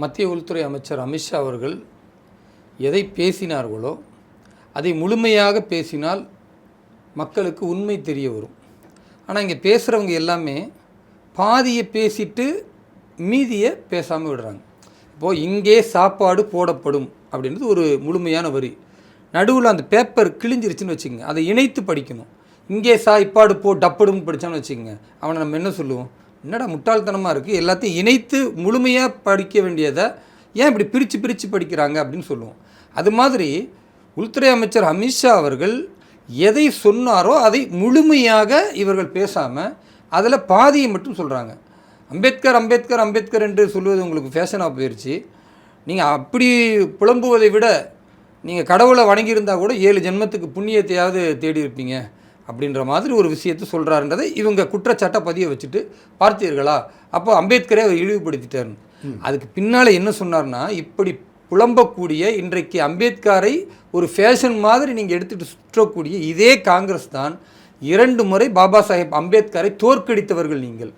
மத்திய உள்துறை அமைச்சர் அமித்ஷா அவர்கள் எதை பேசினார்களோ அதை முழுமையாக பேசினால் மக்களுக்கு உண்மை தெரிய வரும். ஆனால் இங்கே பேசுகிறவங்க எல்லாமே பாதியை பேசிட்டு மீதியை பேசாமல் விடுறாங்க. இப்போது இங்கே சாப்பாடு போடப்படும் அப்படின்றது ஒரு முழுமையான வரி. நடுவில் அந்த பேப்பர் கிழிஞ்சிருச்சுன்னு வச்சுக்கோங்க, அதை இணைத்து படிக்கணும். இங்கே இப்பாடு டப்படுன்னு படித்தான்னு வச்சுக்கோங்க, அவனை நம்ம என்ன சொல்லுவோம்? என்னடா முட்டாள்தனமாக இருக்குது, எல்லாத்தையும் இணைத்து முழுமையாக படிக்க வேண்டியதை ஏன் இப்படி பிரித்து படிக்கிறாங்க அப்படின்னு சொல்லுவோம். அது மாதிரி உள்துறை அமைச்சர் அமித்ஷா அவர்கள் எதை சொன்னாரோ அதை முழுமையாக இவர்கள் பேசாமல் அதில் பாதியை மட்டும் சொல்கிறாங்க. அம்பேத்கர் அம்பேத்கர் அம்பேத்கர் என்று சொல்வது உங்களுக்கு ஃபேஷனாக போயிடுச்சு. நீங்கள் அப்படி புலம்புவதை விட நீங்கள் கடவுளை வணங்கியிருந்தால் கூட 7 ஜென்மத்துக்கு புண்ணியத்தையாவது தேடி இருப்பீங்க அப்படின்ற மாதிரி ஒரு விஷயத்தை சொல்கிறாருன்றதை இவங்க குற்றச்சாட்டை பதிய வச்சுட்டு, பார்த்தீர்களா அப்போ அம்பேத்கரை அவர் இழிவுபடுத்திட்டாருன்னு. அதுக்கு பின்னால் என்ன சொன்னார்னா, இப்படி புலம்பக்கூடிய இன்றைக்கு அம்பேத்கரை ஒரு ஃபேஷன் மாதிரி நீங்கள் எடுத்துகிட்டு சுற்றக்கூடிய இதே காங்கிரஸ் தான் 2 முறை பாபா சாஹேப் அம்பேத்கரை தோற்கடித்தவர்கள் நீங்கள்.